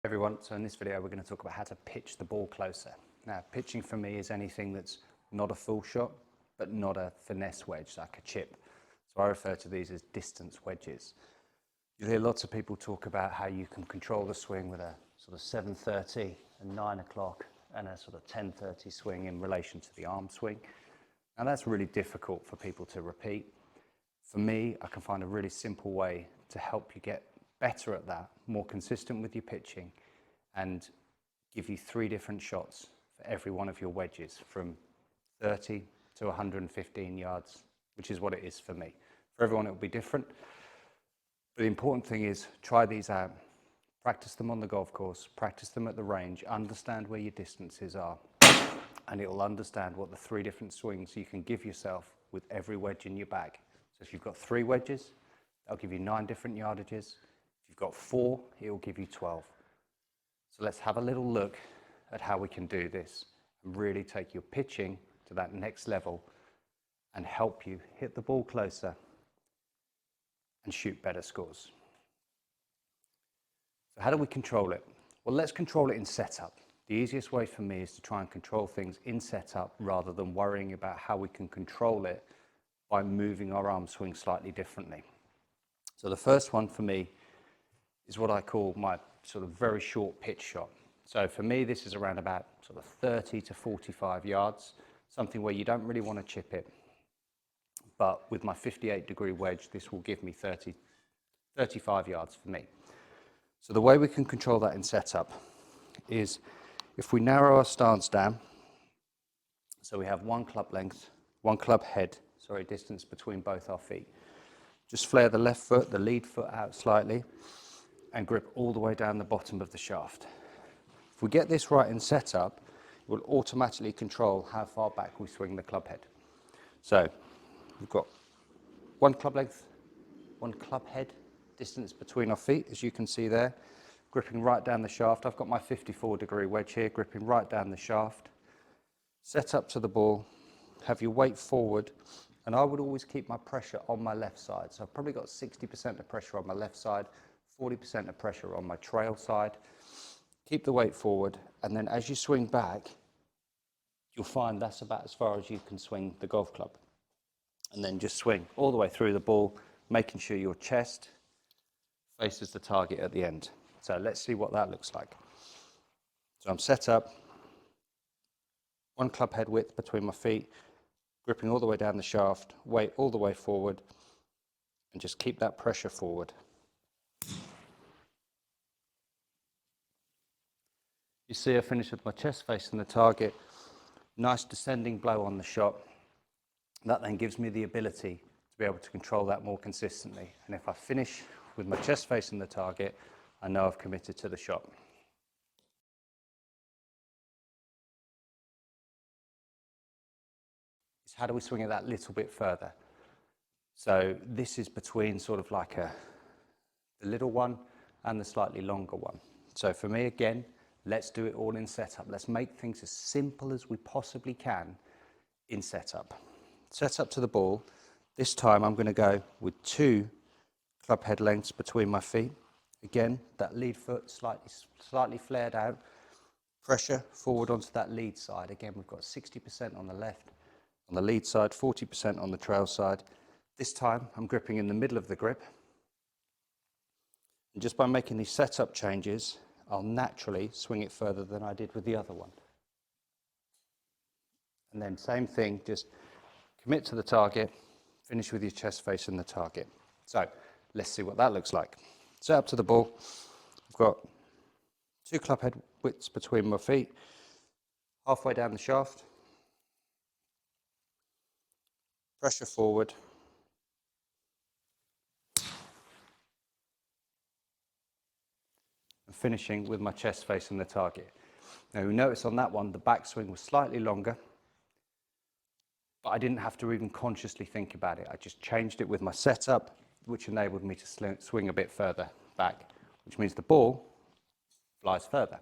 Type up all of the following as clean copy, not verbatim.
Everyone, so in this video we're going to talk about how to pitch the ball closer. Now, pitching for me is anything that's not a full shot, but not a finesse wedge, like a chip. So I refer to these as distance wedges. You'll hear lots of people talk about how you can control the swing with a sort of 7:30 and 9 o'clock and a sort of 10:30 swing in relation to the arm swing. And that's really difficult for people to repeat. For me, I can find a really simple way to help you get better at that, more consistent with your pitching, and give you 3 different shots for every one of your wedges from 30 to 115 yards, which is what it is for me. For everyone it will be different, but the important thing is try these out, practice them on the golf course, practice them at the range, understand where your distances are, and it will understand what the 3 different swings you can give yourself with every wedge in your bag. So if you've got 3 wedges, that'll give you 9 different yardages. If you've got 4, it will give you 12. So let's have a little look at how we can do this and really take your pitching to that next level and help you hit the ball closer and shoot better scores. So how do we control it? Well, let's control it in setup. The easiest way for me is to try and control things in setup rather than worrying about how we can control it by moving our arm swing slightly differently. So the first one for me is what I call my sort of very short pitch shot. So for me, this is around about sort of 30 to 45 yards, something where you don't really want to chip it. But with my 58-degree wedge, this will give me 35 yards for me. So the way we can control that in setup is if we narrow our stance down, so we have one club length, one club head, distance between both our feet. Just flare the left foot, the lead foot out slightly, and grip all the way down the bottom of the shaft. If we get this right in setup, it will automatically control how far back we swing the club head. So we've got one club length, one club head, distance between our feet, as you can see there, gripping right down the shaft. I've got my 54-degree wedge here, gripping right down the shaft. Set up to the ball, have your weight forward, and I would always keep my pressure on my left side. So I've probably got 60% of pressure on my left side, 40% of pressure on my trail side. Keep the weight forward, and then as you swing back, you'll find that's about as far as you can swing the golf club. And then just swing all the way through the ball, making sure your chest faces the target at the end. So let's see what that looks like. So I'm set up, one club head width between my feet, gripping all the way down the shaft, weight all the way forward, and just keep that pressure forward. You see I finish with my chest facing the target, nice descending blow on the shot. That then gives me the ability to be able to control that more consistently. And if I finish with my chest facing the target, I know I've committed to the shot. How do we swing it that little bit further? So this is between sort of like the little one and the slightly longer one. So for me, again, let's do it all in setup. Let's make things as simple as we possibly can in setup. Set up to the ball. This time I'm going to go with 2 club head lengths between my feet. Again, that lead foot slightly flared out. Pressure forward onto that lead side. Again, we've got 60% on the left, on the lead side, 40% on the trail side. This time I'm gripping in the middle of the grip. And just by making these setup changes, I'll naturally swing it further than I did with the other one. And then same thing, just commit to the target, finish with your chest facing the target. So let's see what that looks like. Set up to the ball. I've got 2 club head widths between my feet, halfway down the shaft. Pressure forward. And finishing with my chest facing the target. Now you notice on that one, the backswing was slightly longer, but I didn't have to even consciously think about it. I just changed it with my setup, which enabled me to swing a bit further back, which means the ball flies further.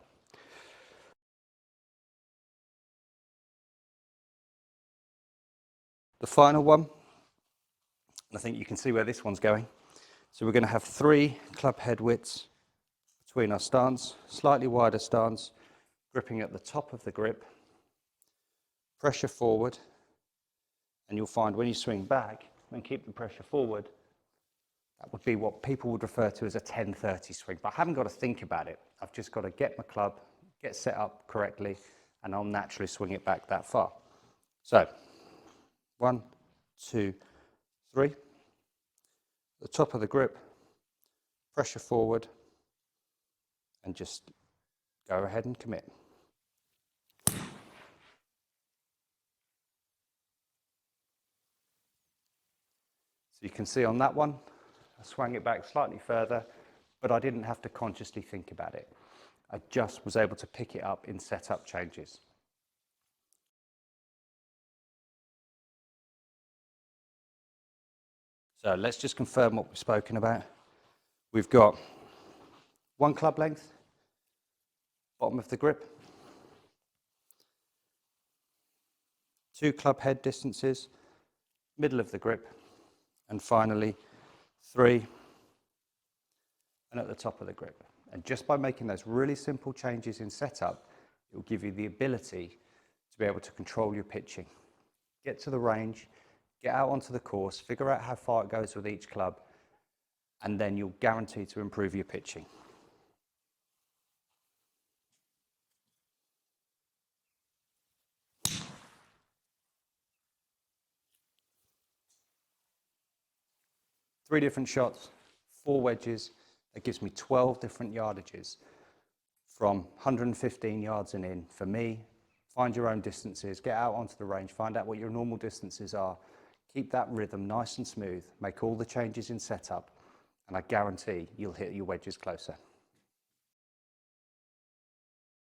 The final one, and I think you can see where this one's going. So we're going to have 3 club head widths between our stance, slightly wider stance, gripping at the top of the grip, pressure forward, and you'll find when you swing back and keep the pressure forward, that would be what people would refer to as a 10-30 swing. But I haven't got to think about it. I've just got to get my club, get set up correctly, and I'll naturally swing it back that far. So, 1, 2, 3. The top of the grip, pressure forward, and just go ahead and commit. So you can see on that one, I swung it back slightly further, but I didn't have to consciously think about it. I just was able to pick it up in setup changes. So let's just confirm what we've spoken about. We've got 1 club length, bottom of the grip, 2 club head distances, middle of the grip, and finally 3, and at the top of the grip. And just by making those really simple changes in setup, it will give you the ability to be able to control your pitching. Get to the range, get out onto the course, figure out how far it goes with each club, and then you'll guarantee to improve your pitching. Three different shots, 4 wedges, that gives me 12 different yardages from 115 yards and in. For me, find your own distances, get out onto the range, find out what your normal distances are, keep that rhythm nice and smooth, make all the changes in setup, and I guarantee you'll hit your wedges closer.